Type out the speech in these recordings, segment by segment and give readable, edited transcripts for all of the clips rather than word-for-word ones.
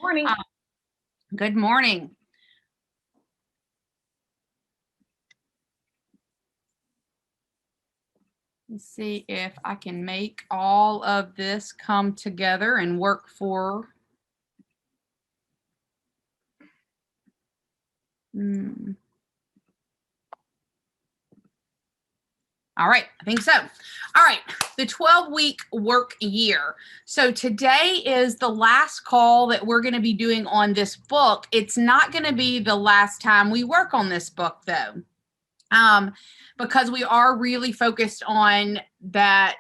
Morning. Uh, Good morning. Let's see if I can make all of this come together and work for. All right, I think so. All right, the 12-week work year. So today is the last call that we're going to be doing on this book. It's not going to be the last time we work on this book, though, because we are really focused on that,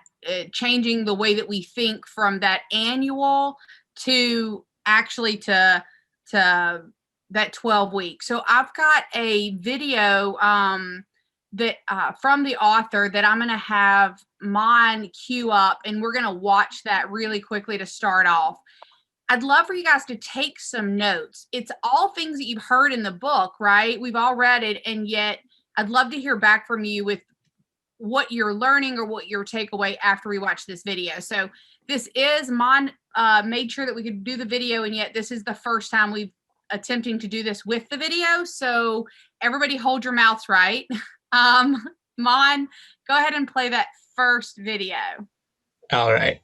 changing the way that we think from that annual to actually to that 12 week. So I've got a video that from the author that I'm going to have mine queue up, and we're going to watch that really quickly to start off. I'd love for you guys to take some notes. It's all things that you've heard in the book, right? We've all read it, and yet I'd love to hear back from you with what you're learning or what your takeaway after we watch this video. So this is mine, made sure that we could do the video, and yet this is the first time we've attempting to do this with the video. So everybody hold your mouths right. Mon, go ahead and play that first video. All right.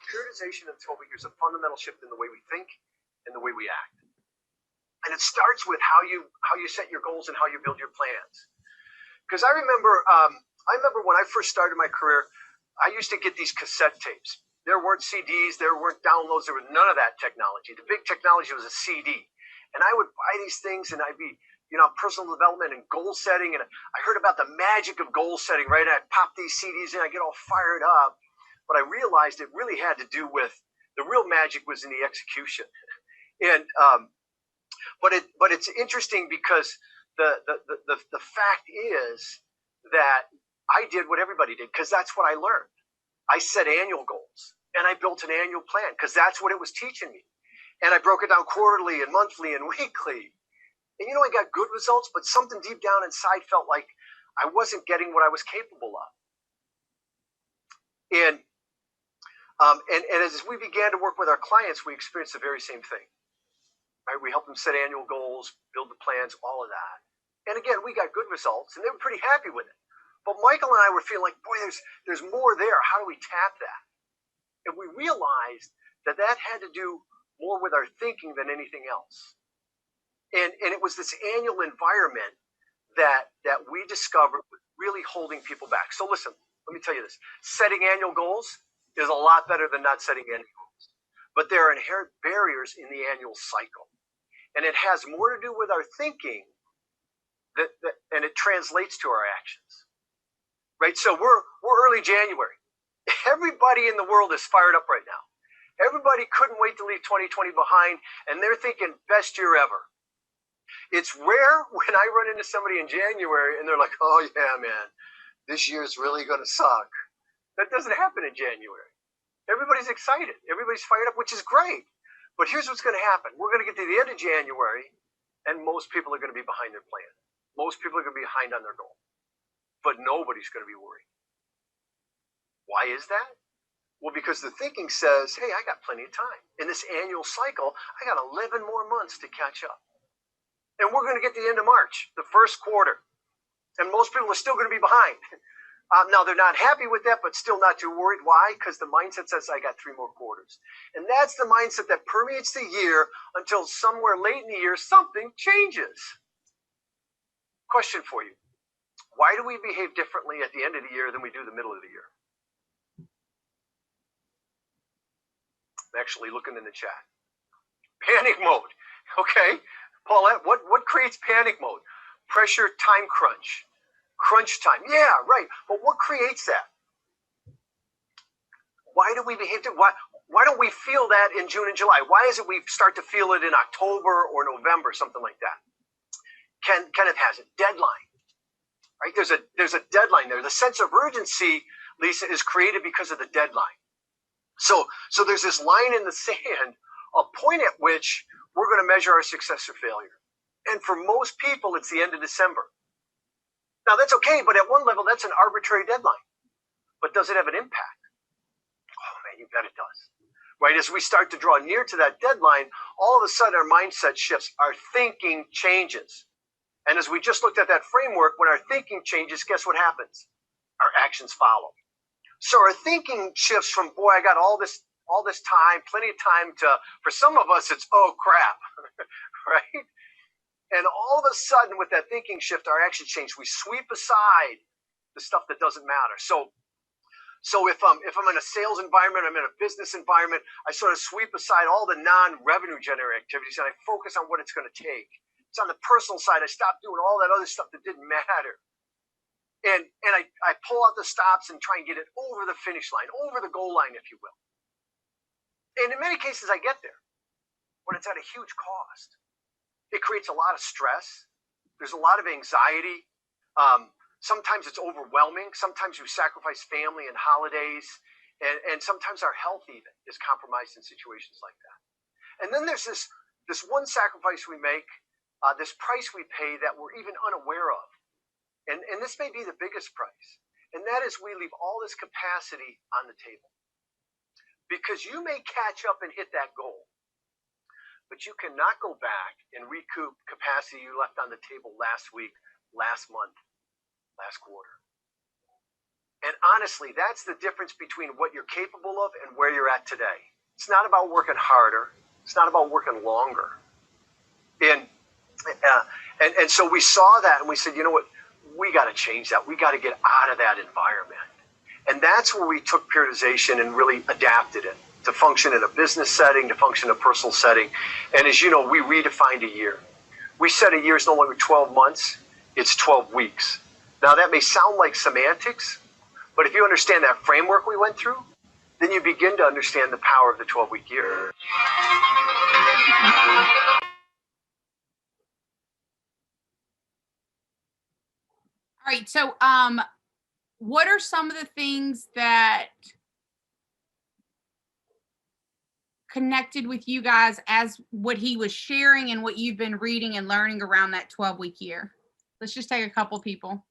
Periodization of 12 weeks is a fundamental shift in the way we think and the way we act. And it starts with how you set your goals and how you build your plans. Because I remember when I first started my career, I used to get these cassette tapes. There weren't CDs, there weren't downloads, there was none of that technology. The big technology was a CD. And I would buy these things and I'd be, personal development and goal setting. And I heard about the magic of goal setting, right? And I'd pop these CDs in, I'd get all fired up. But I realized it really had to do with the real magic was in the execution. And but it's interesting because the fact is that I did what everybody did because that's what I learned. I set annual goals and I built an annual plan because that's what it was teaching me. And I broke it down quarterly and monthly and weekly. And I got good results, but something deep down inside felt like I wasn't getting what I was capable of. And as we began to work with our clients, we experienced the very same thing. Right? We helped them set annual goals, build the plans, all of that. And again, we got good results, and they were pretty happy with it. But Michael and I were feeling like, boy, there's more there. How do we tap that? And we realized that had to do more with our thinking than anything else. And it was this annual environment that we discovered was really holding people back. So listen, let me tell you this. Setting annual goals is a lot better than not setting annual goals. But there are inherent barriers in the annual cycle. And it has more to do with our thinking and it translates to our actions. Right? So we're early January. Everybody in the world is fired up right now. Everybody couldn't wait to leave 2020 behind, and they're thinking best year ever. It's rare when I run into somebody in January and they're like, oh yeah, man, this year's really going to suck. That doesn't happen in January. Everybody's excited. Everybody's fired up, which is great. But here's what's going to happen. We're going to get to the end of January, and most people are going to be behind their plan. Most people are going to be behind on their goal. But nobody's going to be worried. Why is that? Well, because the thinking says, hey, I got plenty of time. In this annual cycle, I got 11 more months to catch up. And we're going to get to the end of March, the first quarter. And most people are still going to be behind. Now, they're not happy with that, but still not too worried. Why? Because the mindset says, I got 3 more quarters. And that's the mindset that permeates the year until somewhere late in the year, something changes. Question for you. Why do we behave differently at the end of the year than we do the middle of the year? I'm actually looking in the chat. Panic mode. Okay. Paulette, what creates panic mode? Pressure, time crunch. Crunch time. Yeah, right. But what creates that? Why do we behave differently? Why don't we feel that in June and July? Why is it we start to feel it in October or November, something like that? Kenneth has a deadline. Right? There's a deadline there. The sense of urgency, Lisa, is created because of the deadline. So there's this line in the sand, a point at which we're going to measure our success or failure. And for most people, it's the end of December. Now that's okay, but at one level, that's an arbitrary deadline. But does it have an impact? Oh man, you bet it does. Right? As we start to draw near to that deadline, all of a sudden our mindset shifts, our thinking changes. And as we just looked at that framework, when our thinking changes, guess what happens? Our actions follow. So our thinking shifts from, boy, I got all this time, plenty of time to, for some of us, it's, oh crap, right? And all of a sudden with that thinking shift, our actions change. We sweep aside the stuff that doesn't matter. So if I'm in a sales environment, I'm in a business environment, I sort of sweep aside all the non-revenue generating activities and I focus on what it's going to take. It's on the personal side. I stop doing all that other stuff that didn't matter. And I pull out the stops and try and get it over the finish line, over the goal line, if you will. And in many cases, I get there, but it's at a huge cost. It creates a lot of stress. There's a lot of anxiety. Sometimes it's overwhelming. Sometimes you sacrifice family and holidays. And sometimes our health even is compromised in situations like that. And then there's this one sacrifice we make, this price we pay that we're even unaware of. And this may be the biggest price. And that is we leave all this capacity on the table. Because you may catch up and hit that goal, but you cannot go back and recoup capacity you left on the table last week, last month, last quarter. And honestly, that's the difference between what you're capable of and where you're at today. It's not about working harder. It's not about working longer. And so we saw that and we said, you know what? We got to change that. We got to get out of that environment. And that's where we took periodization and really adapted it to function in a business setting, to function in a personal setting. And as you know, we redefined a year. We said a year is no longer 12 months, it's 12 weeks. Now that may sound like semantics, but if you understand that framework we went through, then you begin to understand the power of the 12-week year. All right. So, what are some of the things that connected with you guys as what he was sharing and what you've been reading and learning around that 12-week year? Let's just take a couple people.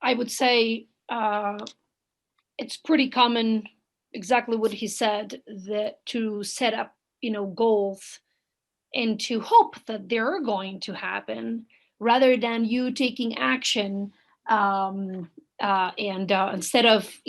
I would say it's pretty common, exactly what he said, that to set up, goals and to hope that they're going to happen rather than you taking action and instead of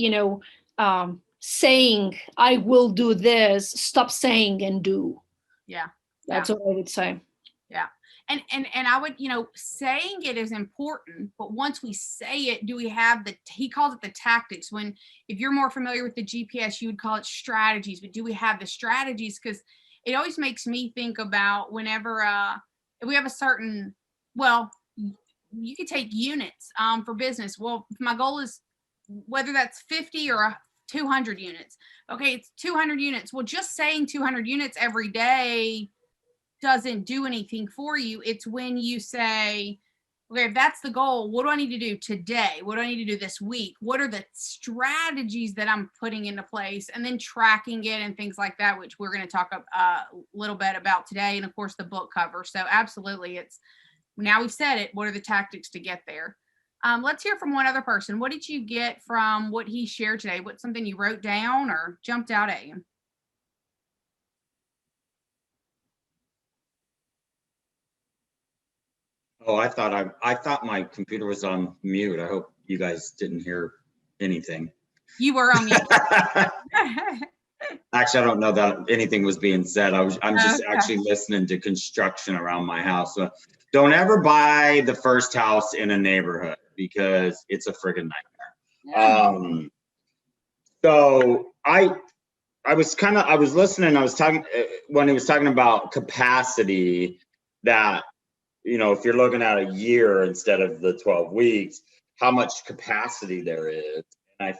saying I will do this, stop saying and do. Yeah, that's what I would say. Yeah. And I would, saying it is important, but once we say it, do we have he calls it the tactics. If you're more familiar with the GPS, you would call it strategies, but do we have the strategies? Because it always makes me think about whenever we have a certain, you could take units for business. Well, if my goal is whether that's 50 or 200 units. Okay, it's 200 units. Well, just saying 200 units every day doesn't do anything for you. It's when you say, okay, if that's the goal, what do I need to do today? What do I need to do this week? What are the strategies that I'm putting into place? And then tracking it and things like that, which we're going to talk a little bit about today. And of course the book cover. So absolutely, now we've said it, what are the tactics to get there? Let's hear from one other person. What did you get from what he shared today? What's something you wrote down or jumped out at you? Oh, I thought my computer was on mute. I hope you guys didn't hear anything. You were on mute. Actually, I don't know that anything was being said. I'm just actually listening to construction around my house. So don't ever buy the first house in a neighborhood because it's a friggin' nightmare. Yeah. So I was listening. I was talking when he was talking about capacity that, if you're looking at a year instead of the 12 weeks, how much capacity there is. And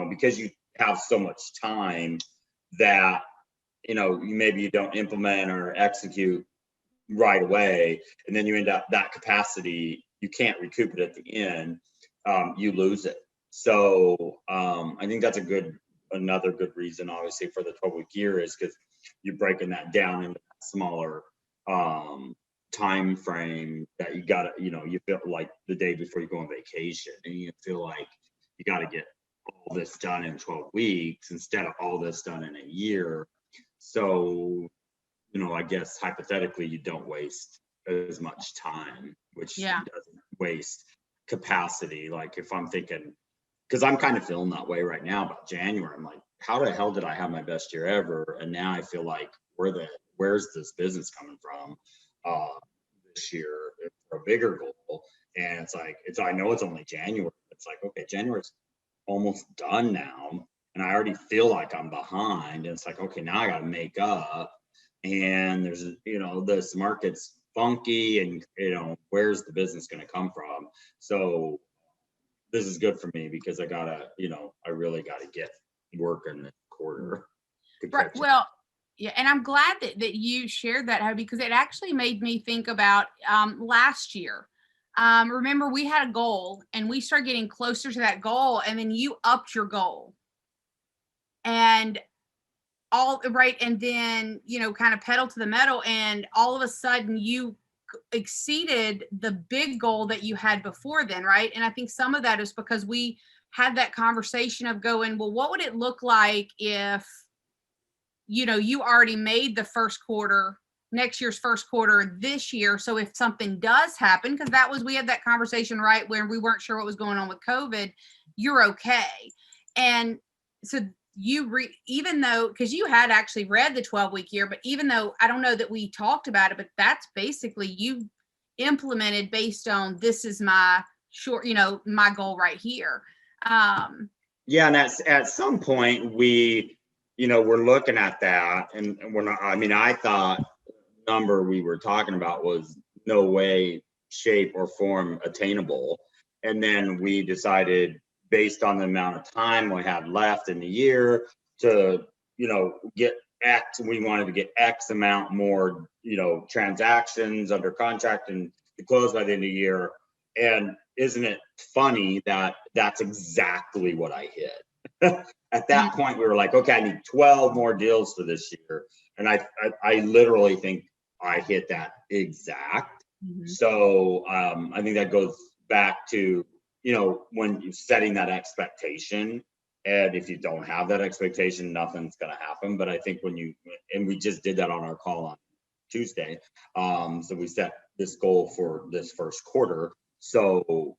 because you have so much time that, maybe you don't implement or execute right away. And then you end up that capacity, you can't recoup it at the end. You lose it. So I think that's another good reason, obviously, for the 12-week year is because you're breaking that down into smaller time frame that you gotta, you feel like the day before you go on vacation, and you feel like you got to get all this done in 12 weeks instead of all this done in a year. So, I guess hypothetically you don't waste as much time, which doesn't waste capacity. Like if I'm thinking, because I'm kind of feeling that way right now about January, I'm like, how the hell did I have my best year ever? And now I feel like where's this business coming from this year for a bigger goal? And it's like, I know it's only January. It's like, okay, January's almost done now, and I already feel like I'm behind. And it's like, okay, now I got to make up. And there's, this market's funky, and where's the business going to come from? So this is good for me because I really gotta get working this quarter. Right. Well, yeah, and I'm glad that you shared that, Hobie, because it actually made me think about last year. Remember, we had a goal and we started getting closer to that goal, and then you upped your goal. And and then, kind of pedal to the metal, and all of a sudden you exceeded the big goal that you had before then, right? And I think some of that is because we had that conversation of going, well, what would it look like if, you already made the next year's first quarter this year. So if something does happen, because we had that conversation, right, where we weren't sure what was going on with COVID, you're okay. And so even though, because you had actually read the 12-week year, but even though I don't know that we talked about it, but that's basically you implemented based on, this is my my goal right here. Yeah, and at some point we're looking at that, and we're not. I mean, I thought the number we were talking about was no way, shape, or form attainable, and then we decided, based on the amount of time we had left in the year, to get X. We wanted to get X amount more transactions under contract and to close by the end of the year. And isn't it funny that that's exactly what I hit? At that point, we were like, okay, I need 12 more deals for this year. And I literally think I hit that exact. Mm-hmm. So I think that goes back to, when you're setting that expectation, and if you don't have that expectation, nothing's going to happen. But I think and we just did that on our call on Tuesday. So we set this goal for this first quarter. So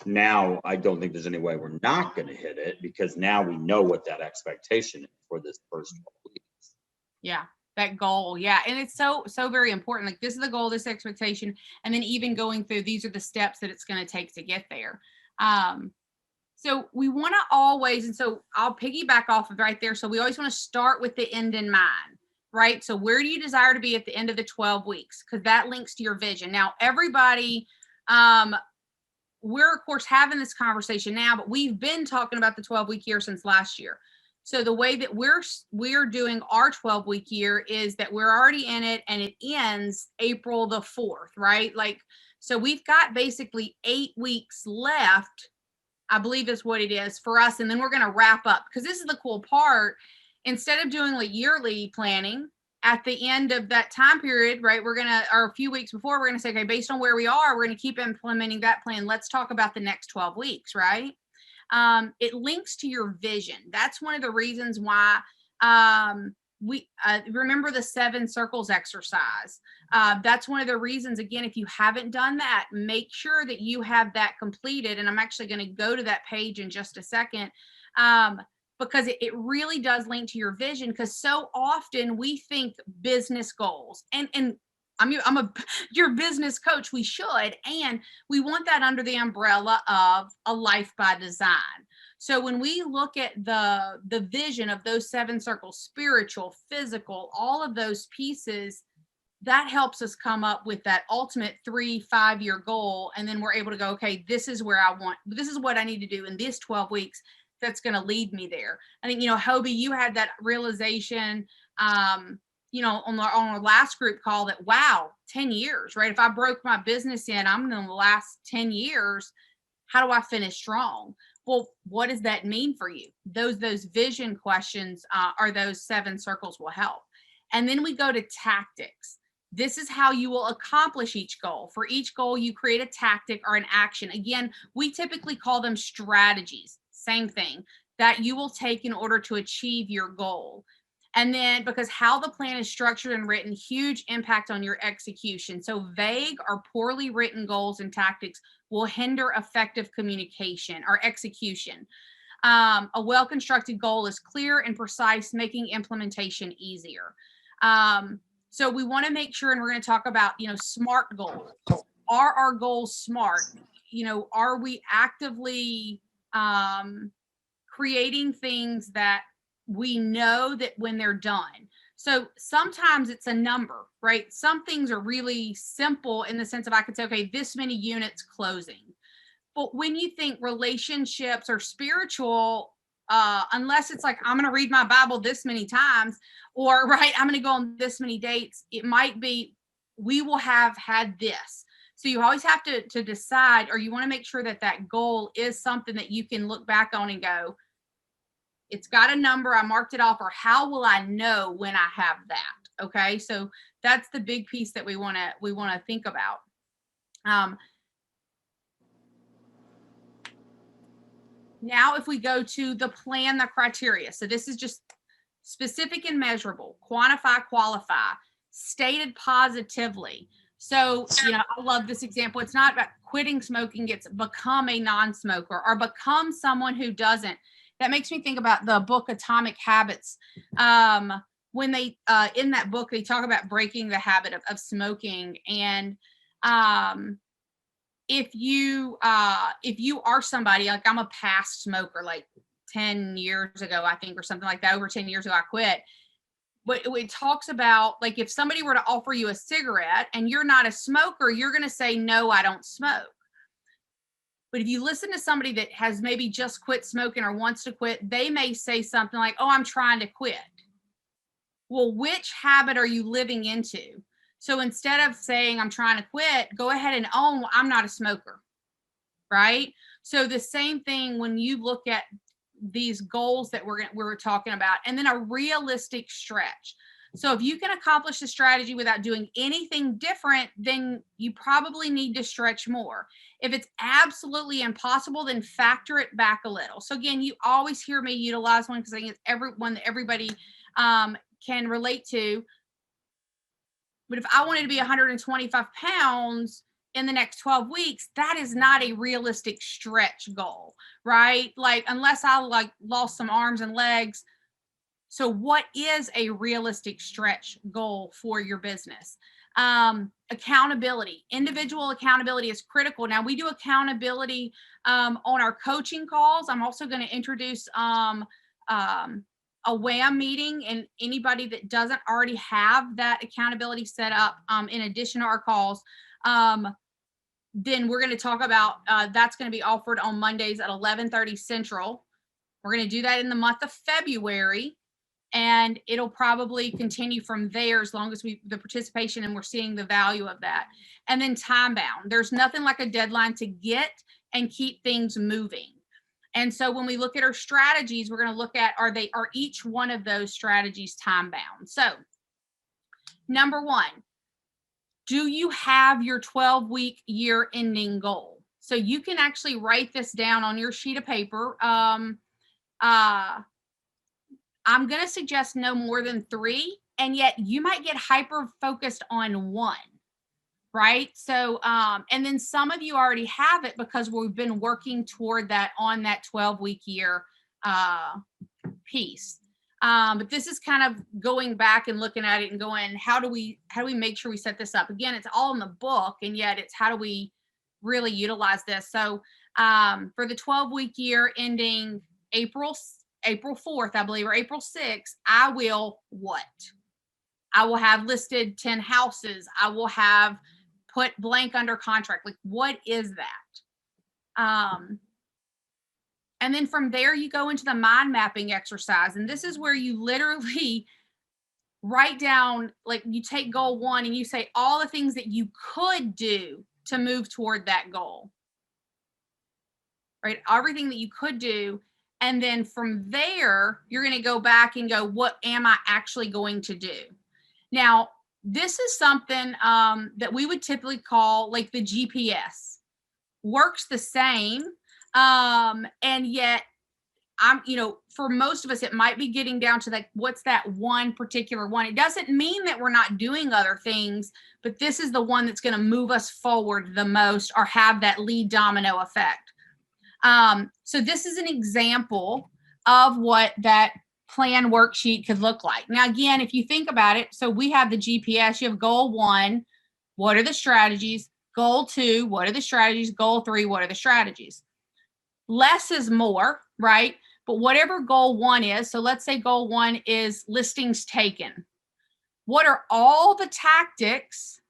now I don't think there's any way we're not going to hit it, because now we know what that expectation is for this first 12 weeks. Yeah, that goal. Yeah. And it's so very important. Like, this is the goal, this expectation. And then even going through, these are the steps that it's going to take to get there. So we want to always, and so I'll piggyback off of right there. So we always want to start with the end in mind, right? So where do you desire to be at the end of the 12 weeks? Because that links to your vision. Now, everybody, we're of course having this conversation now, but we've been talking about the 12-week year since last year. So the way that we're doing our 12-week year is that we're already in it, and it ends April the 4th, right? Like, so we've got basically 8 weeks left, I believe is what it is for us. And then we're going to wrap up, because this is the cool part. Instead of doing like yearly planning at the end of that time period, right, or a few weeks before, we're going to say, okay, based on where we are, we're going to keep implementing that plan. Let's talk about the next 12 weeks, right? It links to your vision. That's one of the reasons why we remember the 7 circles exercise. That's one of the reasons, again, if you haven't done that, make sure that you have that completed. And I'm actually going to go to that page in just a second, because it really does link to your vision. Because so often we think business goals, and I'm your business coach. We should, and we want that under the umbrella of a life by design. So when we look at the vision of those 7 circles, spiritual, physical, all of those pieces, that helps us come up with that ultimate 3-5 year goal. And then we're able to go, okay, this is what I need to do in these 12 weeks. That's going to lead me there. I think, Hobie, you had that realization, on our last group call, that, wow, 10 years, right? If I broke my business I'm in the last 10 years, how do I finish strong? Well, what does that mean for you? Those vision questions or those 7 circles will help. And then we go to tactics. This is how you will accomplish each goal. For each goal, you create a tactic or an action. Again, we typically call them strategies, same thing, that you will take in order to achieve your goal. And then, because how the plan is structured and written, huge impact on your execution. So vague or poorly written goals and tactics will hinder effective communication or execution. A well-constructed goal is clear and precise, making implementation easier. So we want to make sure, and we're going to talk about, SMART goals. Are our goals SMART? Are we actively creating things that we know that when they're done? So sometimes it's a number, right? Some things are really simple in the sense of I could say, okay, this many units closing. But when you think relationships or spiritual, unless it's like, I'm going to read my Bible this many times, or right, I'm going to go on this many dates, it might be, we will have had this. So you always have to decide, or you want to make sure that that goal is something that you can look back on and go, it's got a number, I marked it off, or how will I know when I have that? Okay. So that's the big piece that we want to think about. Now, if we go to the plan, the criteria. So this is just specific and measurable, quantify, qualify, stated positively. So, I love this example. It's not about quitting smoking. It's become a non-smoker or become someone who doesn't. That makes me think about the book Atomic Habits. When they, in that book, they talk about breaking the habit of smoking. And, if you are somebody like, I'm a past smoker, like 10 years ago, I think, or something like that, over 10 years ago, I quit. But it talks about, like, if somebody were to offer you a cigarette and you're not a smoker, you're going to say, no, I don't smoke. But if you listen to somebody that has maybe just quit smoking or wants to quit, they may say something like, oh, I'm trying to quit. Well, which habit are you living into? So instead of saying I'm trying to quit, go ahead and own, I'm not a smoker, right? So the same thing when you look at these goals that we're talking about, and then a realistic stretch. So if you can accomplish the strategy without doing anything different, then you probably need to stretch more. If it's absolutely impossible, then factor it back a little. So again, you always hear me utilize one because I think it's one that everybody can relate to. But if I wanted to be 125 pounds in the next 12 weeks, that is not a realistic stretch goal, right? Like, unless I lost some arms and legs. So what is a realistic stretch goal for your business? Accountability, individual accountability is critical. Now we do accountability on our coaching calls. I'm also going to introduce a WHAM meeting, and anybody that doesn't already have that accountability set up, in addition to our calls, then we're going to talk about, that's going to be offered on Mondays at 11:30 Central. We're going to do that in the month of February, and it'll probably continue from there as long as the participation and we're seeing the value of that. And then time bound. There's nothing like a deadline to get and keep things moving. And so when we look at our strategies, we're going to look at, are each one of those strategies time bound? So number one, do you have your 12-week year ending goal? So you can actually write this down on your sheet of paper. I'm going to suggest no more than 3, and yet you might get hyper focused on 1. Right. So, and then some of you already have it because we've been working toward that on that 12-week year piece. But this is kind of going back and looking at it and going, how do we make sure we set this up? Again, it's all in the book, and yet it's how do we really utilize this? So for the 12-week year ending April 4th, I believe, or April 6th, I will what? I will have listed 10 houses. I will have put blank under contract. Like, what is that? And then from there, you go into the mind mapping exercise. And this is where you literally write down, like, you take goal 1 and you say all the things that you could do to move toward that goal, right? Everything that you could do. And then from there, you're going to go back and go, what am I actually going to do? Now, this is something that we would typically call like the GPS. Works the same, and yet for most of us, it might be getting down to like, what's that one particular one? It doesn't mean that we're not doing other things, but this is the one that's going to move us forward the most or have that lead domino effect. So this is an example of what that plan worksheet could look like. Now, again, if you think about it, so we have the GPS, you have goal 1, what are the strategies? Goal 2, what are the strategies? Goal 3, what are the strategies? Less is more, right? But whatever goal 1 is, so let's say goal 1 is listings taken. What are all the tactics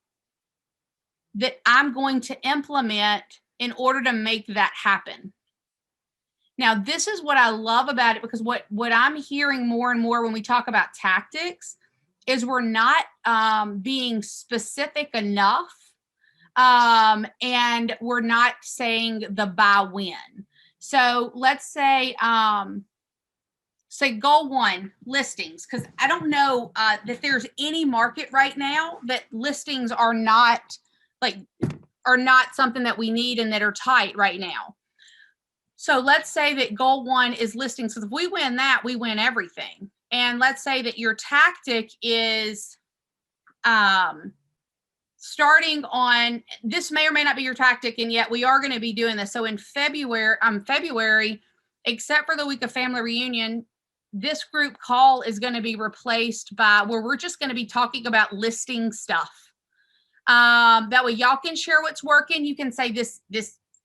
that I'm going to implement in order to make that happen? Now, this is what I love about it, because what I'm hearing more and more when we talk about tactics is we're not being specific enough, and we're not saying the by when. So let's say goal 1, listings, because I don't know that there's any market right now that listings are not something that we need and that are tight right now. So let's say that goal 1 is listings. So if we win that, we win everything. And let's say that your tactic is starting on, this may or may not be your tactic, and yet we are going to be doing this. So in February, except for the week of family reunion, this group call is going to be replaced by where we're just going to be talking about listing stuff. That way y'all can share what's working. You can say this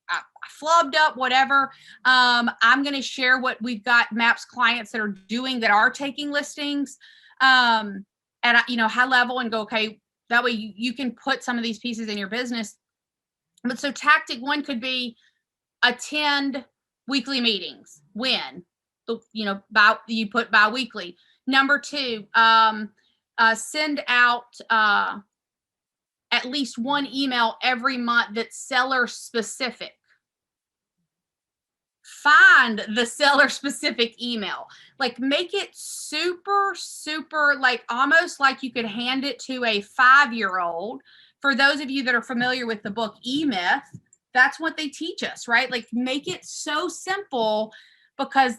I flubbed up, whatever. I'm going to share what we've got MAPS clients that are doing, that are taking listings at high level, and go, okay, that way you can put some of these pieces in your business. But so tactic 1 could be attend weekly meetings. When? You put bi-weekly. Number 2, send out at least 1 email every month that's seller specific. Find the seller specific email. Like, make it super, super, like almost like you could hand it to a 5-year-old. For those of you that are familiar with the book E-Myth, that's what they teach us, right? Like, make it so simple, because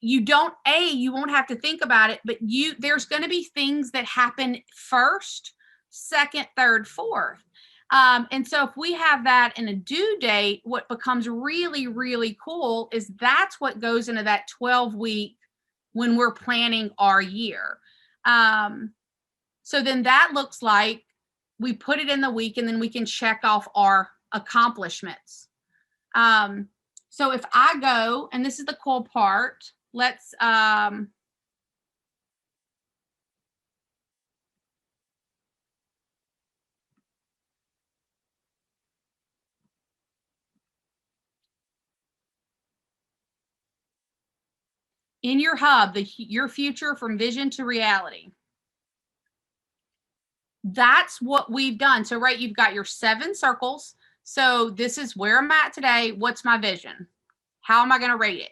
you won't have to think about it, but there's going to be things that happen first, second, third, fourth. And so if we have that in a due date, what becomes really, really cool is that's what goes into that 12-week when we're planning our year. So then that looks like we put it in the week, and then we can check off our accomplishments. So if I go, and this is the cool part, let's in your hub, your future from vision to reality. That's what we've done. So, right, you've got your 7 circles. So this is where I'm at today. What's my vision? How am I going to rate it?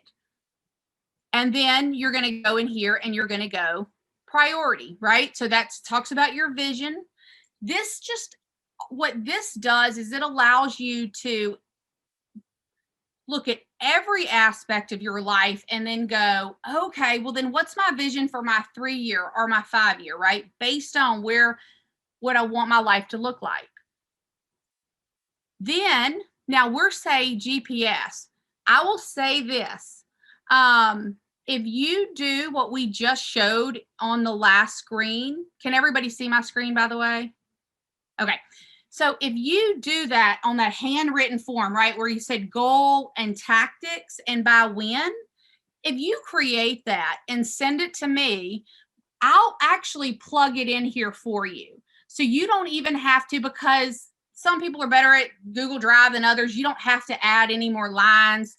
And then you're going to go in here and you're going to go priority, right? So that talks about your vision. What this does is it allows you to look at every aspect of your life and then go, okay, well then what's my vision for my 3-year or my 5-year, right? Based on what I want my life to look like. Then, now we're saying GPS. I will say this. If you do what we just showed on the last screen, can everybody see my screen, by the way? Okay. So if you do that on that handwritten form, right, where you said goal and tactics and by when, if you create that and send it to me, I'll actually plug it in here for you. So you don't even have to, because some people are better at Google Drive than others. You don't have to add any more lines.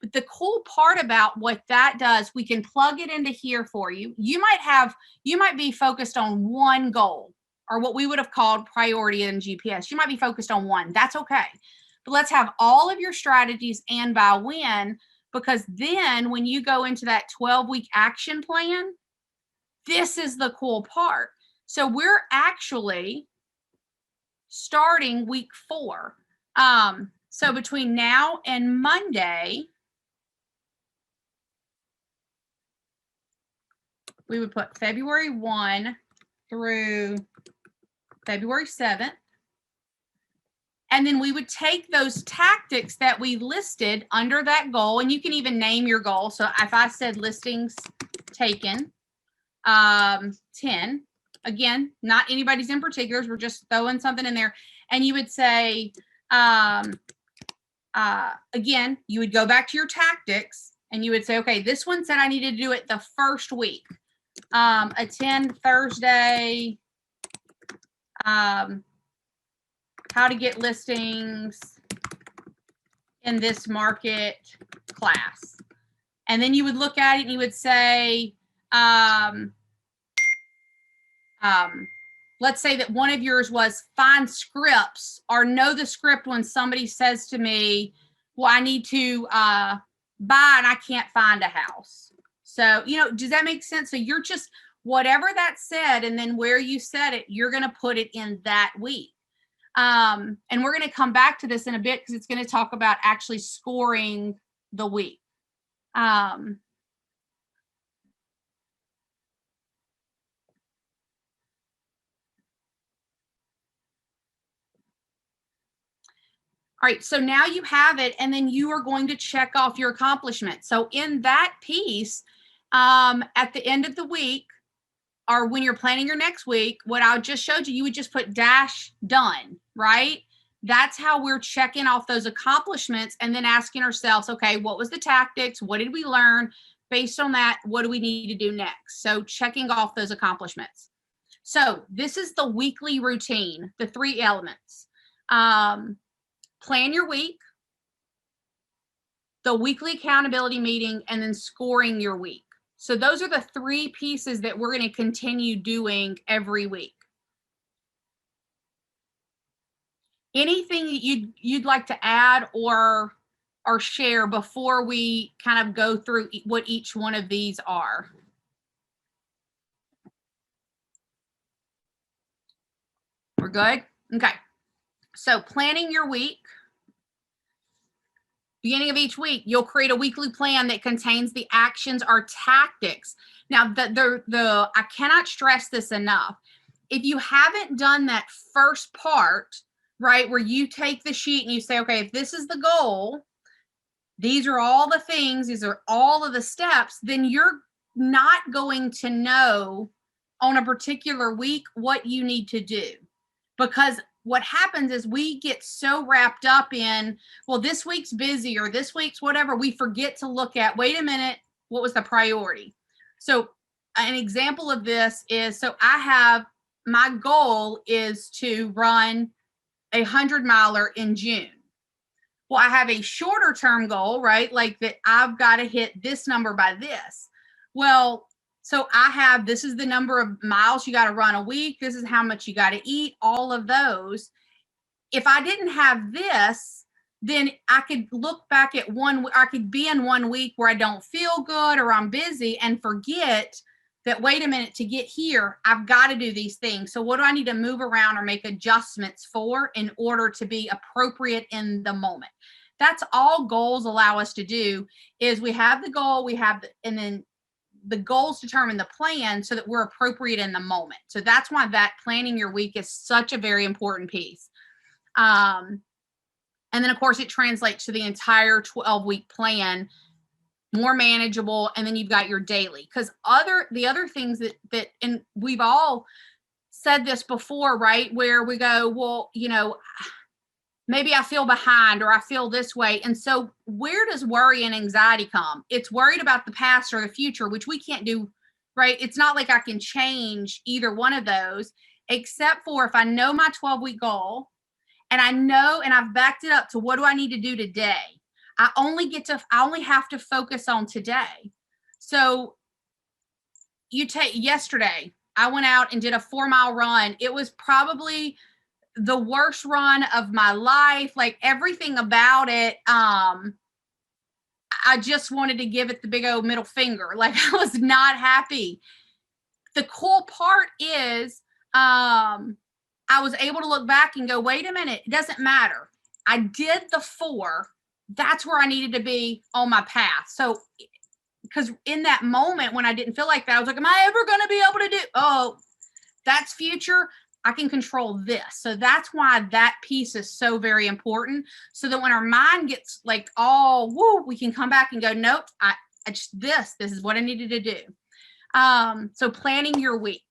But the cool part about what that does, we can plug it into here for you. You might be focused on one goal, or what we would have called priority in GPS. You might be focused on one. That's okay. But let's have all of your strategies and by when, because then when you go into that 12-week action plan, this is the cool part. So we're actually starting week 4. So between now and Monday, we would put February 1 through February 7th. And then we would take those tactics that we listed under that goal, and you can even name your goal. So if I said listings taken, 10, again, not anybody's in particulars, we're just throwing something in there. And you would say, again, you would go back to your tactics and you would say, okay, this one said I needed to do it the first week. Attend Thursday, how to get listings in this market class. And then you would look at it and you would say, let's say that one of yours was find scripts or know the script when somebody says to me, well, I need to buy and I can't find a house. So, does that make sense? So you're just, whatever that said, and then where you said it, you're going to put it in that week. And we're going to come back to this in a bit because it's going to talk about actually scoring the week. All right, so now you have it, and then you are going to check off your accomplishments. So in that piece, at the end of the week, or when you're planning your next week, what I just showed you, you would just put dash done, right? That's how we're checking off those accomplishments and then asking ourselves, okay, what was the tactics? What did we learn? Based on that, what do we need to do next? So checking off those accomplishments. So this is the weekly routine, the 3 elements. Plan your week, the weekly accountability meeting, and then scoring your week. So those are the 3 pieces that we're going to continue doing every week. Anything that you'd like to add or share before we kind of go through what each one of these are? We're good? Okay. So planning your week. Beginning of each week, you'll create a weekly plan that contains the actions or tactics. Now, I cannot stress this enough. If you haven't done that first part, right, where you take the sheet and you say, okay, if this is the goal, these are all the things, these are all of the steps, then you're not going to know on a particular week what you need to do. Because what happens is we get so wrapped up in, well, this week's busy or this week's whatever, we forget to look at, wait a minute, what was the priority? So an example of this is, so my goal is to run a 100-miler in June. Well, I have a shorter term goal, right? Like that I've got to hit this number by this. Well, so this is the number of miles you got to run a week. This is how much you got to eat, all of those. If I didn't have this, then I could look back at I could be in 1 week where I don't feel good or I'm busy and forget that, wait a minute, to get here, I've got to do these things. So what do I need to move around or make adjustments for in order to be appropriate in the moment? That's all goals allow us to do, is we have the goal, and then the goals determine the plan so that we're appropriate in the moment. So that's why that planning your week is such a very important piece. And then of course it translates to the entire 12-week plan, more manageable. And then you've got your daily, because the other things that, and we've all said this before, right? Where we go, well, maybe I feel behind or I feel this way. And so where does worry and anxiety come? It's worried about the past or the future, which we can't do, right? It's not like I can change either one of those, except for if I know my 12-week goal and I know, and I've backed it up to what do I need to do today? I only have to focus on today. So yesterday, I went out and did a 4-mile run. It was probably the worst run of my life, like everything about it. I just wanted to give it the big old middle finger. Like I was not happy. The cool part is I was able to look back and go, wait a minute, it doesn't matter. I did the 4. That's where I needed to be on my path. So, because in that moment when I didn't feel like that, I was like, am I ever going to be able to do? Oh, that's future. I can control this. So that's why that piece is so very important. So that when our mind gets like all woo, we can come back and go, nope, I just this is what I needed to do. So planning your week.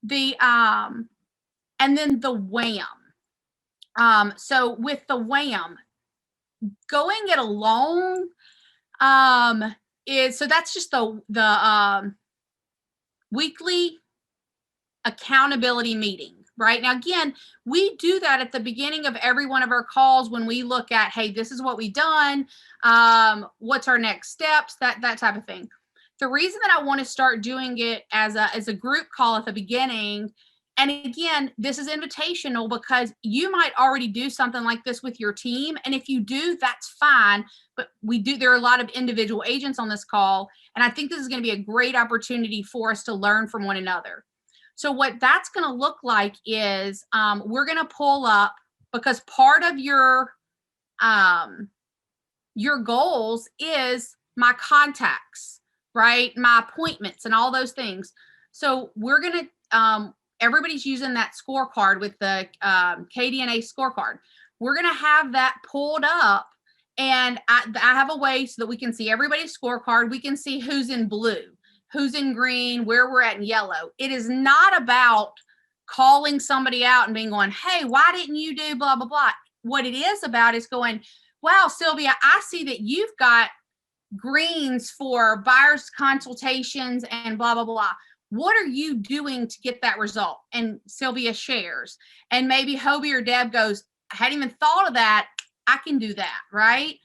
The and then the wham. So with the wham, going it alone is, so that's just the weekly accountability meeting, right? Now, again, we do that at the beginning of every one of our calls when we look at, hey, this is what we've done. What's our next steps? That type of thing. The reason that I want to start doing it as a group call at the beginning, and again, this is invitational because you might already do something like this with your team. And if you do, that's fine. But there are a lot of individual agents on this call. And I think this is going to be a great opportunity for us to learn from one another. So what that's going to look like is we're going to pull up, because part of your goals is my contacts, right? My appointments and all those things. So we're going to, everybody's using that scorecard with the KDNA scorecard. We're going to have that pulled up, and I have a way so that we can see everybody's scorecard. We can see who's in blue, who's in green, where we're at in yellow. It is not about calling somebody out and being going, hey, why didn't you do blah, blah, blah. What it is about is going, wow, Sylvia, I see that you've got greens for buyers consultations and blah, blah, blah. What are you doing to get that result? And Sylvia shares. And maybe Hobie or Deb goes, I hadn't even thought of that. I can do that, right?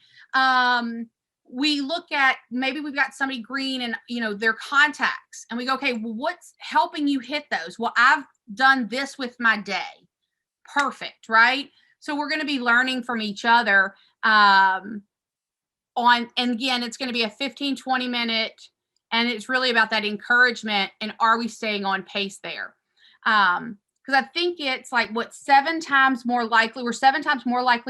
We look at, maybe we've got somebody green and, their contacts. And we go, okay, well, what's helping you hit those? Well, I've done this with my day. Perfect, right? So we're going to be learning from each other and again, it's going to be a 15, 20 minute, and it's really about that encouragement. And are we staying on pace there? Because I think it's like, we're 7 times more likely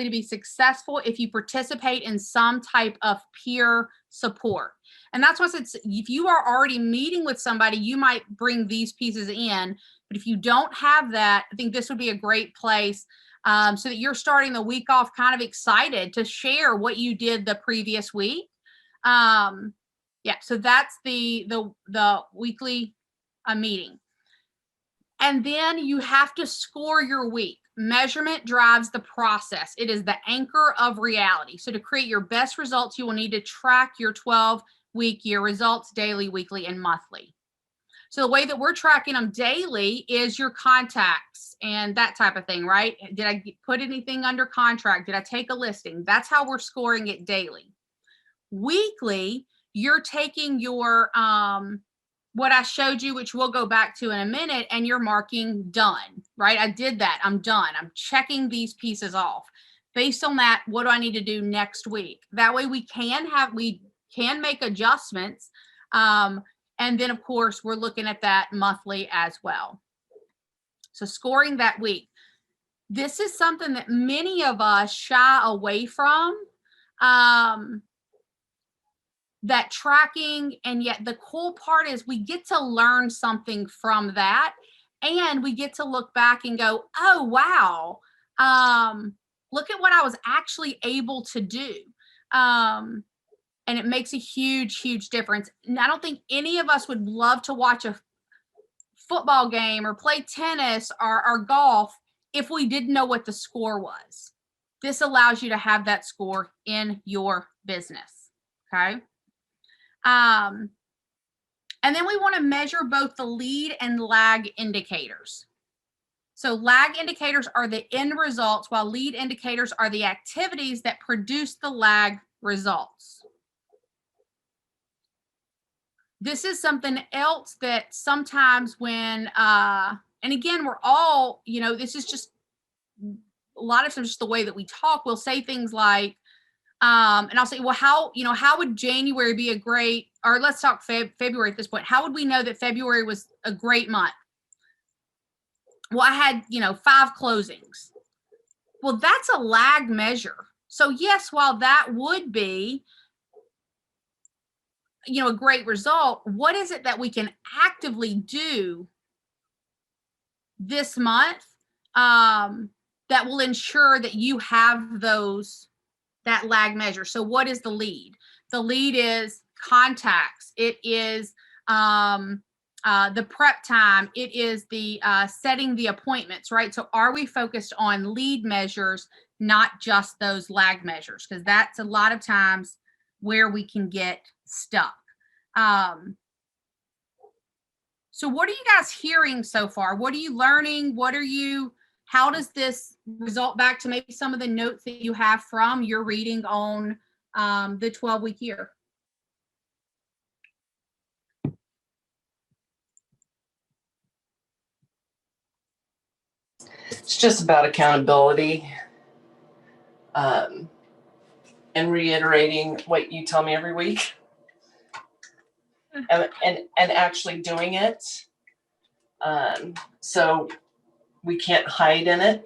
to be successful if you participate in some type of peer support. And that's why it's, if you are already meeting with somebody, you might bring these pieces in. But if you don't have that, I think this would be a great place so that you're starting the week off kind of excited to share what you did the previous week. Yeah, so that's the weekly meeting. And then you have to score your week. Measurement drives the process. It is the anchor of reality. So to create your best results, you will need to track your 12-week year results daily, weekly, and monthly. So the way that we're tracking them daily is your contacts and that type of thing, right? Did I put anything under contract? Did I take a listing? That's how we're scoring it daily. Weekly, you're taking your what I showed you, which we'll go back to in a minute, and you're marking done, right? I did that. I'm done. I'm checking these pieces off. Based on that, what do I need to do next week? That way we can make adjustments. And then, of course, we're looking at that monthly as well. So scoring that week. This is something that many of us shy away from. That tracking, and yet the cool part is we get to learn something from that, and we get to look back and go, oh wow, look at what I was actually able to do, and it makes a huge difference. And I don't think any of us would love to watch a football game or play tennis or golf if we didn't know what the score was. This allows you to have that score in your business. Okay. And then we want to measure both the lead and lag indicators. So lag indicators are the end results, while lead indicators are the activities that produce the lag results. This is something else that sometimes when, and again, we're all, this is just a lot of times just the way that we talk, we'll say things like, and I'll say, well, how would January be a great, or let's talk February at this point. How would we know that February was a great month? well, I had, 5 closings. Well, that's a lag measure. So yes, while that would be, a great result, what is it that we can actively do this month that will ensure that you have that lag measure? So what is the lead? The lead is contacts. It is the prep time. It is the setting the appointments, right? So are we focused on lead measures, not just those lag measures? Because that's a lot of times where we can get stuck. So what are you guys hearing so far? What are you learning? How does this result back to maybe some of the notes that you have from your reading on the 12-week year? It's just about accountability, and reiterating what you tell me every week, and actually doing it. So we can't hide in it.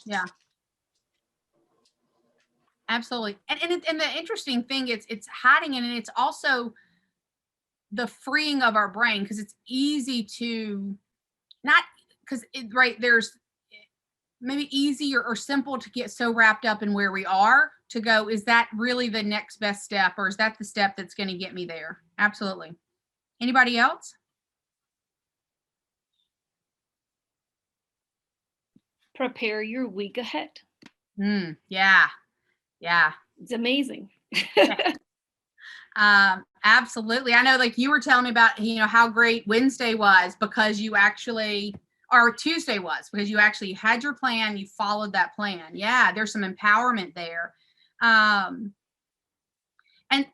Yeah, absolutely. And the interesting thing is it's hiding in, and it's also the freeing of our brain, because it's easy to not, because there's maybe easy or simple to get so wrapped up in where we are to go, is that really the next best step, or is that the step that's going to get me there? Absolutely. Anybody else? Prepare your week ahead. Yeah. It's amazing. Absolutely. I know, like you were telling me about, how great Wednesday was because you actually, or Tuesday was because you actually had your plan, you followed that plan. Yeah, there's some empowerment there. And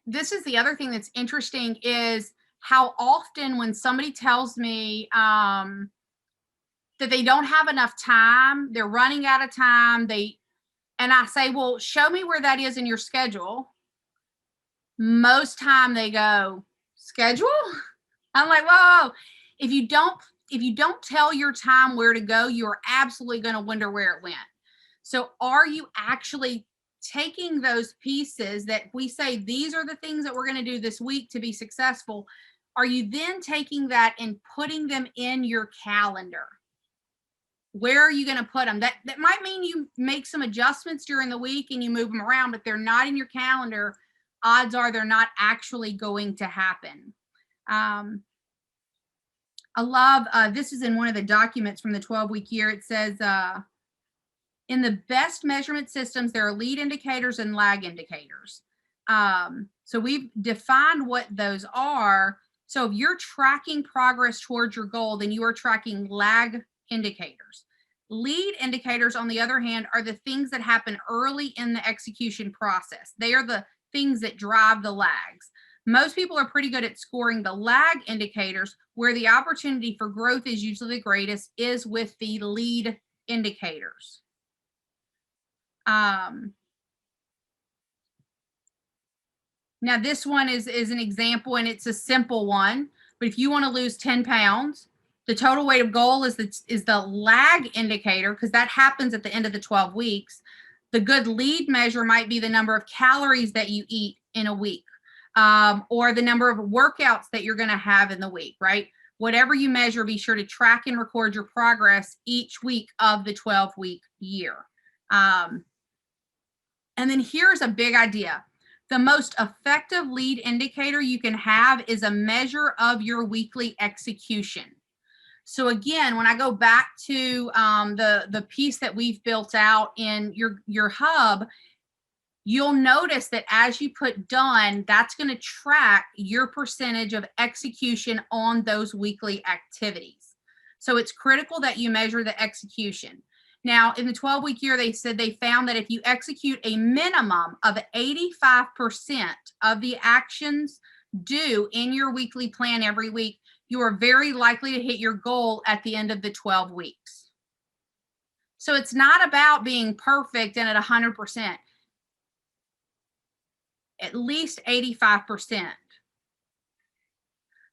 this is the other thing that's interesting, is how often when somebody tells me that they don't have enough time, they're running out of time, and I say, well, show me where that is in your schedule. Most time they go, schedule? I'm like, whoa. If you don't tell your time where to go, you're absolutely going to wonder where it went. So are you actually taking those pieces that we say, these are the things that we're going to do this week to be successful? Are you then taking that and putting them in your calendar? Where are you going to put them? That might mean you make some adjustments during the week and you move them around, but they're not in your calendar. Odds are they're not actually going to happen. I love, this is in one of the documents from the 12-week year. It says, in the best measurement systems, there are lead indicators and lag indicators. So we've defined what those are. So if you're tracking progress towards your goal, then you are tracking lag indicators. Lead indicators, on the other hand, are the things that happen early in the execution process. They are the things that drive the lags. Most people are pretty good at scoring the lag indicators. Where the opportunity for growth is usually the greatest is with the lead indicators. Now this one is an example, and it's a simple one, but if you want to lose 10 pounds, the total weight of goal is the lag indicator, because that happens at the end of the 12 weeks. The good lead measure might be the number of calories that you eat in a week, or the number of workouts that you're going to have in the week, right? Whatever you measure, be sure to track and record your progress each week of the 12-week year. And then here's a big idea. The most effective lead indicator you can have is a measure of your weekly execution. So again, when I go back to the piece that we've built out in your hub, you'll notice that as you put done, that's going to track your percentage of execution on those weekly activities. So it's critical that you measure the execution. Now, in the 12-week year, they said they found that if you execute a minimum of 85% of the actions due in your weekly plan every week, you are very likely to hit your goal at the end of the 12 weeks. So it's not about being perfect and at 100%. At least 85%.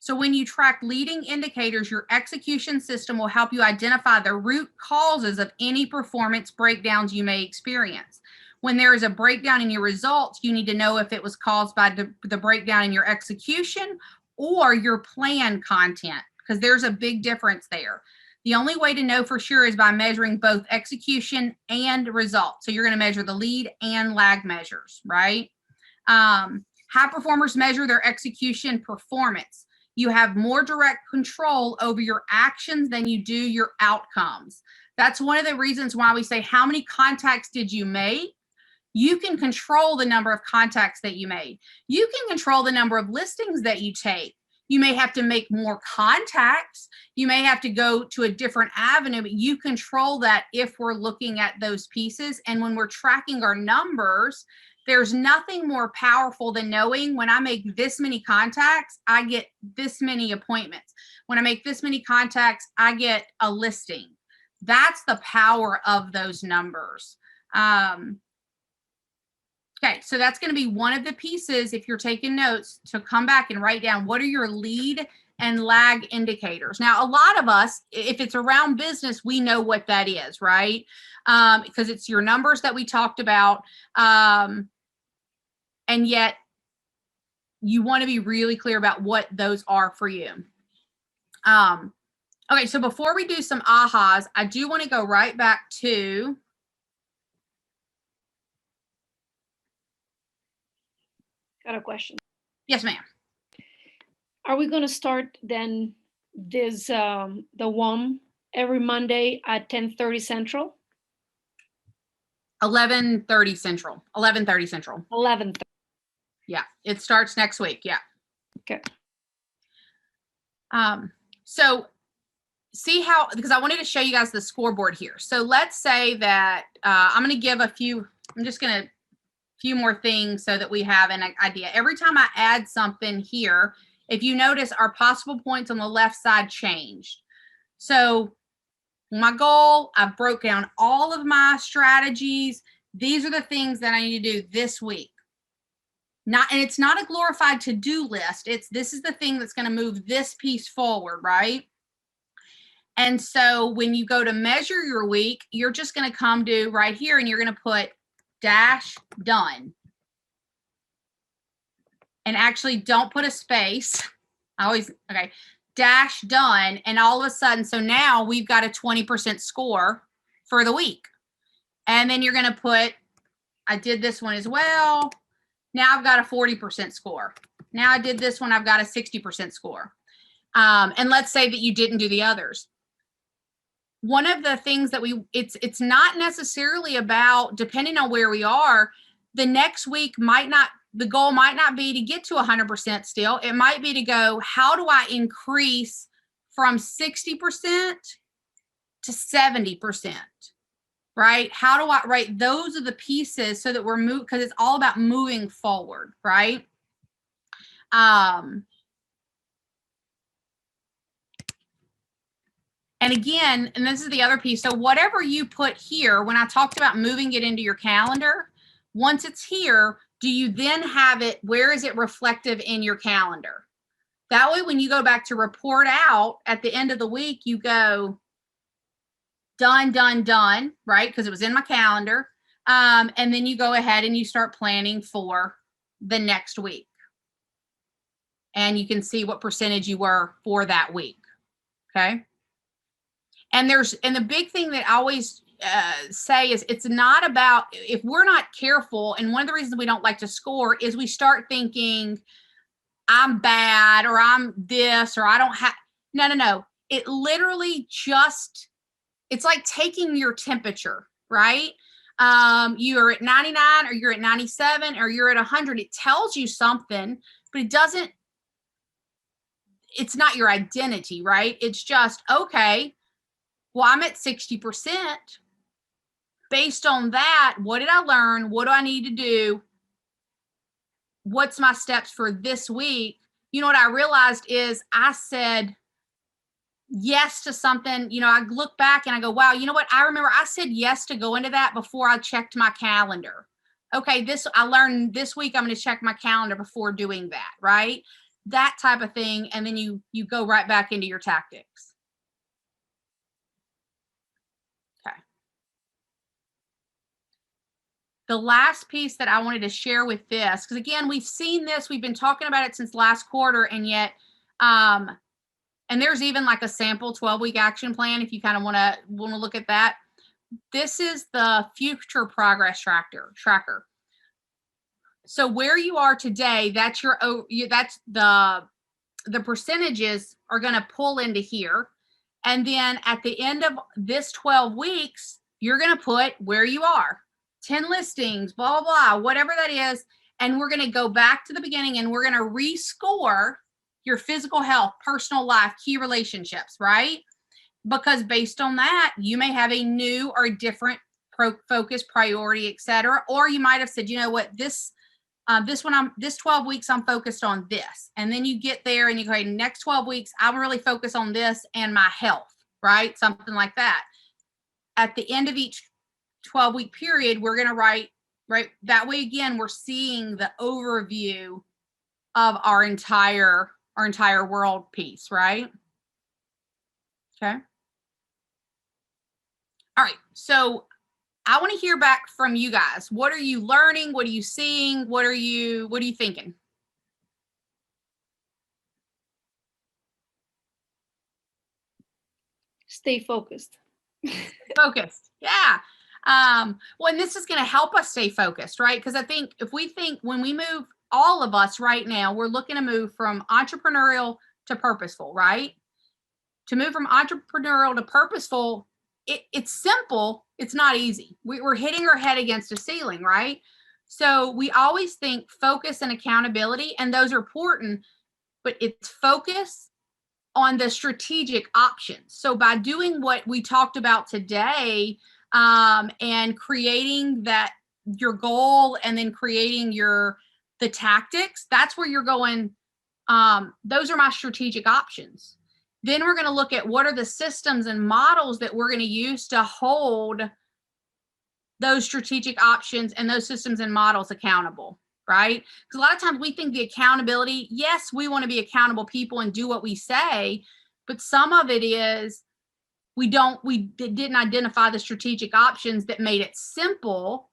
So when you track leading indicators, your execution system will help you identify the root causes of any performance breakdowns you may experience. When there is a breakdown in your results, you need to know if it was caused by the breakdown in your execution or your plan content, because there's a big difference there. The only way to know for sure is by measuring both execution and results. So you're going to measure the lead and lag measures, right? High performers measure their execution performance. You have more direct control over your actions than you do your outcomes. That's one of the reasons why we say, how many contacts did you make? You can control the number of contacts that you made. You can control the number of listings that you take. You may have to make more contacts. You may have to go to a different avenue, but you control that if we're looking at those pieces. And when we're tracking our numbers, there's nothing more powerful than knowing when I make this many contacts, I get this many appointments. When I make this many contacts, I get a listing. That's the power of those numbers. Okay, so that's going to be one of the pieces, if you're taking notes, to come back and write down what are your lead and lag indicators. Now, a lot of us, if it's around business, we know what that is, right? Because it's your numbers that we talked about. And yet you want to be really clear about what those are for you. Okay, so before we do some ahas, I do want to go right back to Got a question. yes, ma'am. Are we going to start then this the WOM every Monday at 10:30 Central? 11:30 Central. 11:30 Central. 11:30. Yeah, it starts next week. Yeah. Okay. So see how, because I wanted to show you guys the scoreboard here. So let's say that I'm going to give a few, I'm just going to few more things so that we have an idea. Every time I add something here, if you notice, our possible points on the left side changed. So my goal, I broke down all of my strategies. These are the things that I need to do this week. And it's not a glorified to-do list. This is the thing that's going to move this piece forward, right? And so when you go to measure your week, you're just going to come to right here and you're going to put dash done. And actually don't put a space. Okay, dash done. And all of a sudden, so now we've got a 20% score for the week. And then you're going to put, I did this one as well. Now I've got a 40% score. Now I did this one, I've got a 60% score. And let's say that you didn't do the others. One of the things that it's not necessarily about, depending on where we are, the next week the goal might not be to get to 100% still. It might be to go, how do I increase from 60% to 70%, right? How do I, right? Those are the pieces so that we're moving, because it's all about moving forward, right? And again, and this is the other piece. So whatever you put here, when I talked about moving it into your calendar, once it's here, do you then have it, where is it reflective in your calendar? That way, when you go back to report out at the end of the week, you go done, done, done, right? Because it was in my calendar. And then you go ahead and you start planning for the next week. And you can see what percentage you were for that week, okay? And the big thing that I always say is it's not about, if we're not careful, and one of the reasons we don't like to score is we start thinking I'm bad or I'm this or I don't have, no. It literally just, it's like taking your temperature, right? You're at 99 or you're at 97 or you're at 100. It tells you something, but it's not your identity, right? It's just, okay, well, I'm at 60%. Based on that, what did I learn? What do I need to do? What's my steps for this week? You know what I realized is I said yes to something. You know, I look back and I go, wow, you know what? I remember I said yes to go into that before I checked my calendar. Okay, I learned this week I'm going to check my calendar before doing that, right? that type of thing, and then you go right back into your tactics. Okay. The last piece that I wanted to share with this, because again, we've seen this, we've been talking about it since last quarter, and yet, and there's even like a sample 12-week action plan if you kind of want to look at that. This is the future progress tracker. So where you are today, that's the percentages are going to pull into here. And then at the end of this 12 weeks, you're going to put where you are, 10 listings, blah, blah, blah, whatever that is. And we're going to go back to the beginning and we're going to rescore your physical health, personal life, key relationships, right? Because based on that, you may have a new or a different focus, priority, etc. Or you might have said, you know what, this 12 weeks, I'm focused on this. And then you get there and you go, hey, next 12 weeks, I'm really focused on this and my health, right? Something like that. At the end of each 12-week period, we're going to write, right? That way, again, we're seeing the overview of our entire world piece, right? Okay. All right. So I want to hear back from you guys. What are you learning? What are you seeing? What are you thinking? Stay focused. Focused. Yeah. Well, and this is going to help us stay focused, right? Because I think when we move, all of us right now, we're looking to move from entrepreneurial to purposeful, right? To move from entrepreneurial to purposeful, it's simple. It's not easy. We're hitting our head against a ceiling, right? So we always think focus and accountability, and those are important, but it's focus on the strategic options. So by doing what we talked about today, and creating your goal and then creating the tactics, that's where you're going. Those are my strategic options. Then we're going to look at what are the systems and models that we're going to use to hold those strategic options and those systems and models accountable, right? Because a lot of times we think the accountability, yes, we want to be accountable people and do what we say, but some of it is we didn't identify the strategic options that made it simple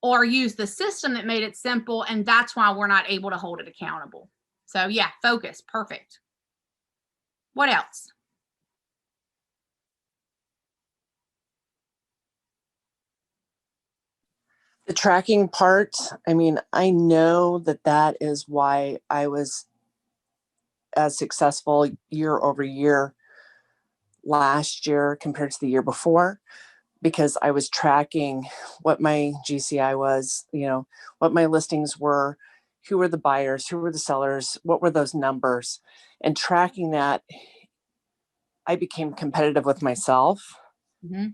or use the system that made it simple, and that's why we're not able to hold it accountable. So yeah, focus, perfect. What else? The tracking part, I mean, I know that is why I was as successful year over year last year compared to the year before, because I was tracking what my GCI was, what my listings were, who were the buyers, who were the sellers, what were those numbers, and tracking that, I became competitive with myself. Mm-hmm.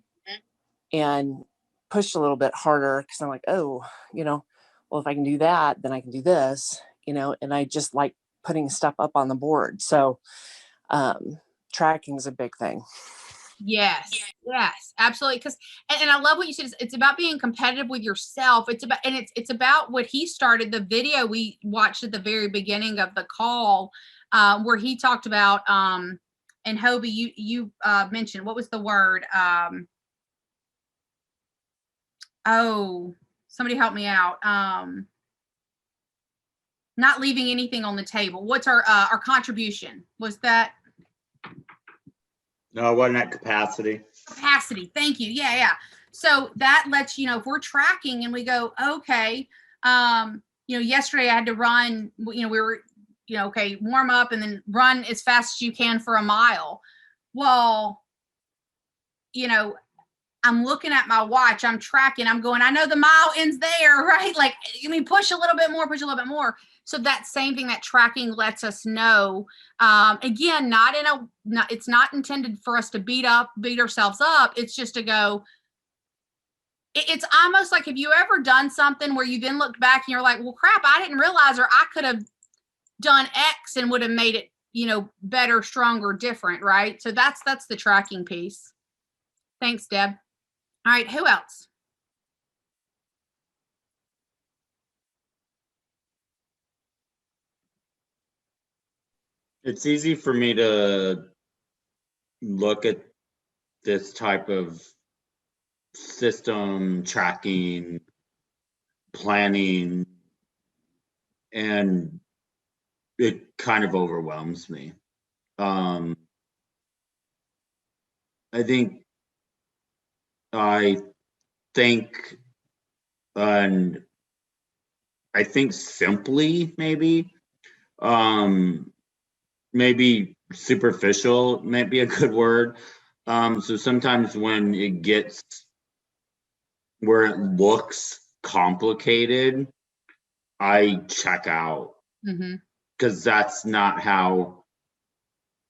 And pushed a little bit harder because I'm like, oh, well, if I can do that, then I can do this, and I just like putting stuff up on the board. So tracking is a big thing. Yes, absolutely. Because, and I love what you said. It's about being competitive with yourself. It's about what he started, the video we watched at the very beginning of the call, where he talked about, and Hobie, you mentioned, what was the word? Oh, somebody help me out. Not leaving anything on the table. What's our contribution? Was that? No, it wasn't at capacity. Capacity. Thank you. Yeah. So that lets you know if we're tracking and we go, okay, yesterday I had to run, we were, okay, warm up and then run as fast as you can for a mile. Well, I'm looking at my watch, I'm tracking, I'm going, I know the mile ends there, right? Like, push a little bit more. So that same thing, that tracking lets us know, again, it's not intended for us to beat ourselves up. It's just to go, it's almost like, have you ever done something where you then looked back and you're like, well, crap, I didn't realize, or I could have done X and would have made it, better, stronger, different, right? So that's the tracking piece. Thanks, Deb. All right, who else? It's easy for me to look at this type of system tracking, planning, and it kind of overwhelms me. Um, I think I think, and I think simply um, maybe superficial might be a good word. So sometimes when it gets where it looks complicated, I check out Mm-hmm. because that's not how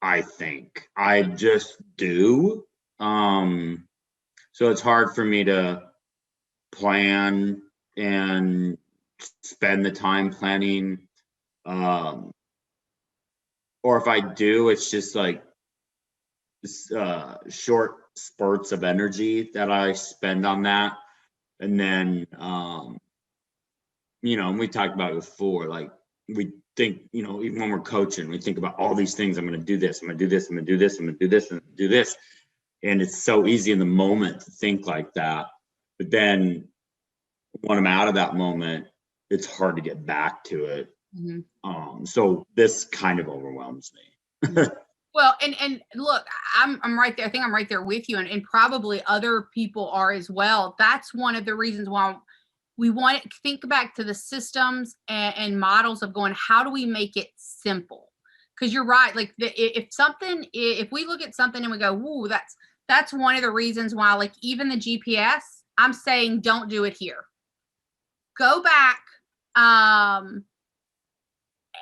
I think. I just do. So it's hard for me to plan and spend the time planning. Um, or if I do, it's just like short spurts of energy that I spend on that. And then, and we talked about it before, like we think, even when we're coaching, we think about all these things. I'm going to do this. I'm going to do this. I'm going to do this. I'm going to do this and do this. And it's so easy in the moment to think like that. But then when I'm out of that moment, it's hard to get back to it. Mm-hmm. So this kind of overwhelms me. Well, and look, I'm right there. I think I'm right there with you, and probably other people are as well. That's one of the reasons why we want to think back to the systems and models of going, how do we make it simple? Because you're right. Like if we look at something and we go, "Ooh, that's one of the reasons why." Like even the GPS, I'm saying, don't do it here. Go back.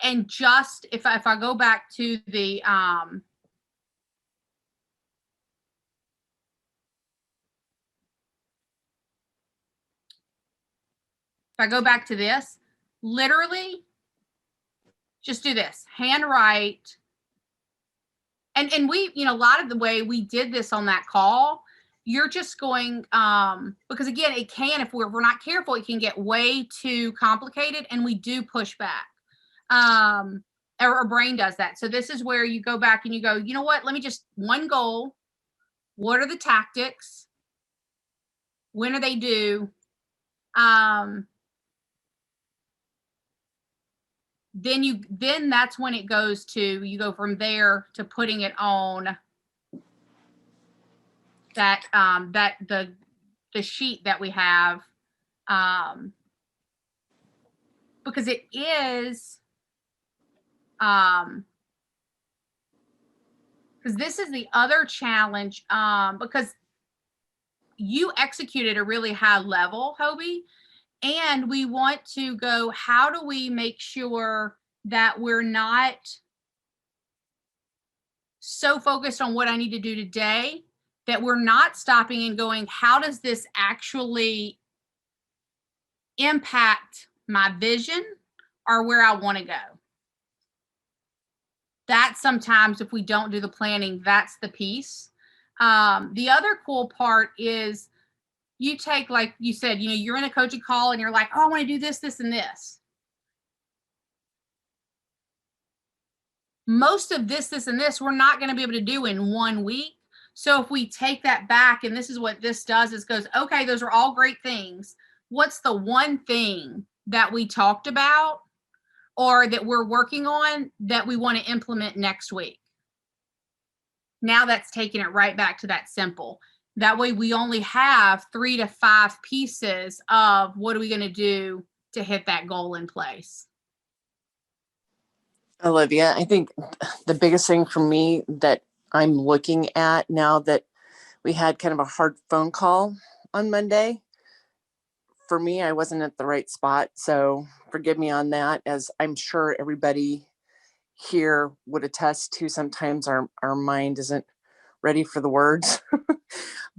And just if I go back to the if I go back to this, literally just do this, handwrite. And we, a lot of the way we did this on that call, you're just going, because again, it can, if we're not careful, it can get way too complicated and we do push back. Our brain does that. So this is where you go back and you go, you know what, let me just, one goal. What are the tactics? When are they due? Then that's when it goes to, you go from there to putting it on that the sheet that we have, because it is because this is the other challenge, because you execute at a really high level, Hobie, and we want to go, how do we make sure that we're not so focused on what I need to do today that we're not stopping and going, how does this actually impact my vision or where I want to go? That's sometimes, if we don't do the planning, that's the piece. The other cool part is you take, like you said, you're in a coaching call and you're like, oh, I want to do this, this, and this. Most of this, and this, we're not going to be able to do in 1 week. So if we take that back, and this is what this does, is goes, okay, those are all great things. What's the one thing that we talked about or that we're working on that we want to implement next week? Now that's taking it right back to that simple. That way we only have 3 to 5 pieces of what are we going to do to hit that goal in place. Olivia, I think the biggest thing for me that I'm looking at now that we had kind of a hard phone call on Monday, for me, I wasn't at the right spot. So forgive me on that, as I'm sure everybody here would attest to. Sometimes our mind isn't ready for the words.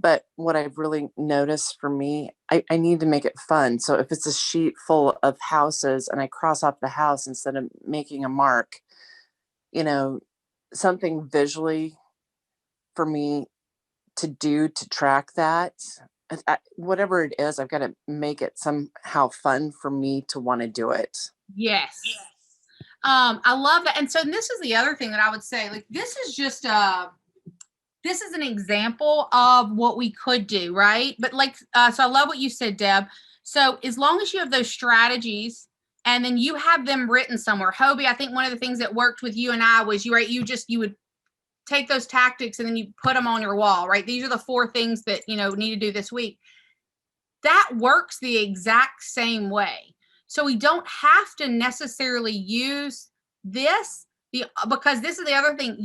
But what I've really noticed for me, I need to make it fun. So if it's a sheet full of houses and I cross off the house instead of making a mark, something visually for me to do to track that, whatever it is, I've got to make it somehow fun for me to want to do it. Yes. I love that. And so this is the other thing that I would say, like, this is just this is an example of what we could do, right? But like, so I love what you said, Deb. So as long as you have those strategies and then you have them written somewhere. Hobie, I think one of the things that worked with you and I was you would take those tactics and then you put them on your wall, right? These are the 4 things that, need to do this week. That works the exact same way. So we don't have to necessarily use this because this is the other thing.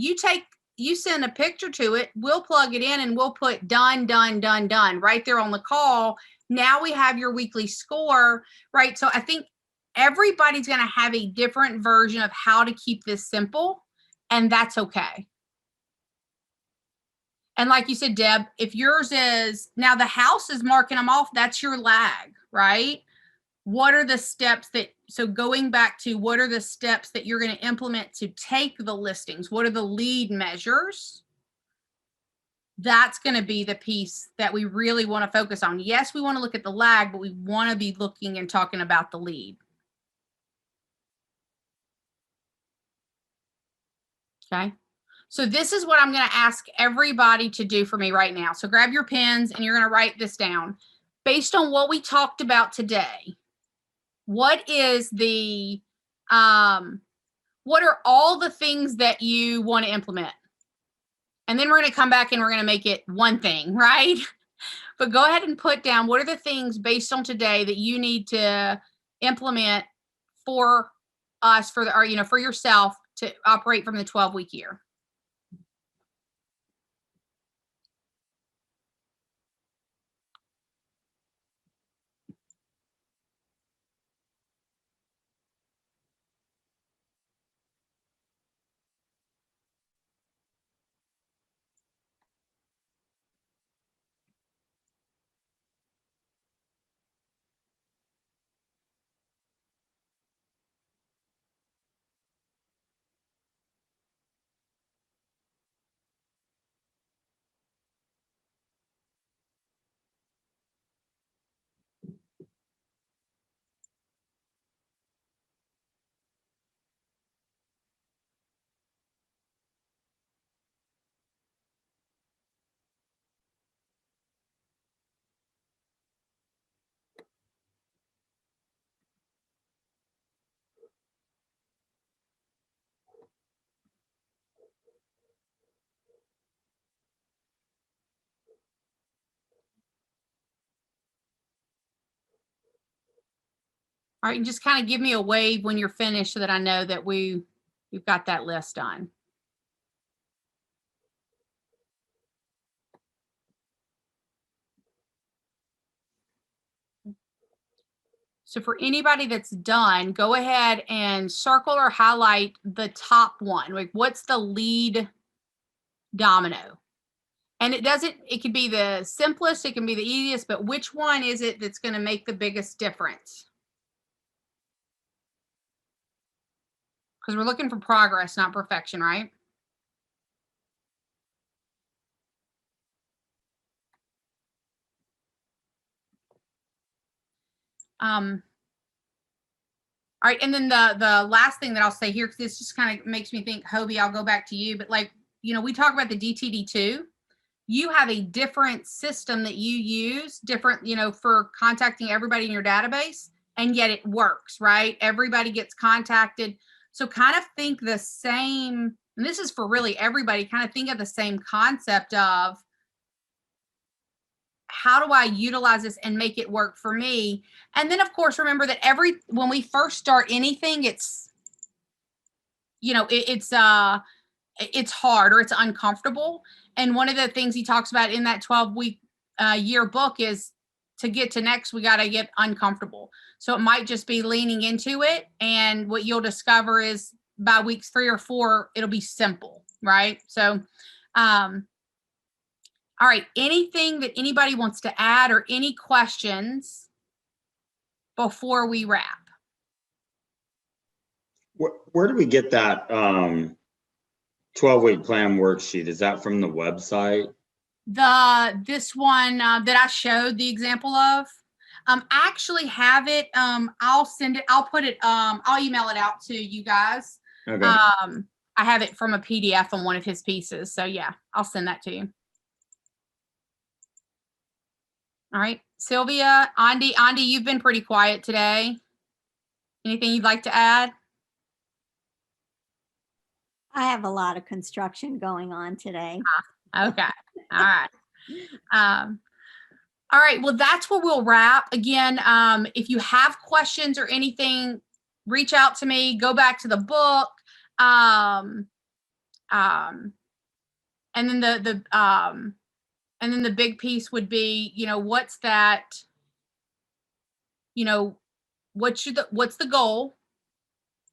You send a picture to it, we'll plug it in and we'll put done, done, done, done right there on the call. Now we have your weekly score, right? So I think everybody's going to have a different version of how to keep this simple, and that's okay. And like you said, Deb, if yours is now the house is marking them off, that's your lag, right? What are the steps so going back to what are the steps that you're going to implement to take the listings? What are the lead measures? That's going to be the piece that we really want to focus on. Yes, we want to look at the lag, but we want to be looking and talking about the lead. Okay. So this is what I'm going to ask everybody to do for me right now. So grab your pens and you're going to write this down. Based on what we talked about today, what is what are all the things that you want to implement? And then we're going to come back and we're going to make it one thing, right? But go ahead and put down what are the things based on today that you need to implement for us, for yourself to operate from the 12-week year. All right, and just kind of give me a wave when you're finished so that I know that we've got that list done. So for anybody that's done, go ahead and circle or highlight the top one. Like, what's the lead domino? And it could be the simplest, it can be the easiest, but which one is it that's going to make the biggest difference? Because we're looking for progress, not perfection, right? All right, and then the last thing that I'll say here, because this just kind of makes me think, Hobie, I'll go back to you, but like, we talk about the DTD2. You have a different system that you use, different, for contacting everybody in your database, and yet it works, right? Everybody gets contacted. So kind of think the same, and this is for really everybody, kind of think of the same concept of how do I utilize this and make it work for me? And then of course, remember that when we first start anything, it's, it's hard or it's uncomfortable. And one of the things he talks about in that 12-week year book is to get to next, we got to get uncomfortable. So it might just be leaning into it. And what you'll discover is by weeks 3 or 4, it'll be simple, right? So, all right, anything that anybody wants to add or any questions before we wrap? Where do we get that 12-week plan worksheet? Is that from the website? This one that I showed the example of, I actually have it. I'll send it. I'll put it. I'll email it out to you guys. Okay. I have it from a PDF on one of his pieces. So yeah, I'll send that to you. All right, Sylvia, Andy, you've been pretty quiet today. Anything you'd like to add? I have a lot of construction going on today. Okay. All right. All right. Well, that's where we'll wrap. Again, if you have questions or anything, reach out to me. Go back to the book. And then the big piece would be, what's that? What's the goal?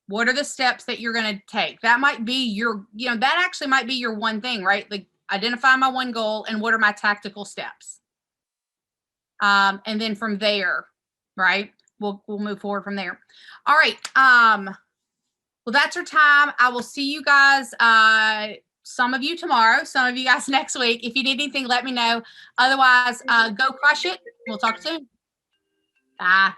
What are the steps that you're going to take? That might be your, that actually might be your one thing, right? Like identify my one goal and what are my tactical steps? And then from there, right, we'll move forward from there. All right. Well, that's our time. I will see you guys, some of you tomorrow, some of you guys next week. If you need anything, let me know. Otherwise, go crush it. We'll talk soon. Bye.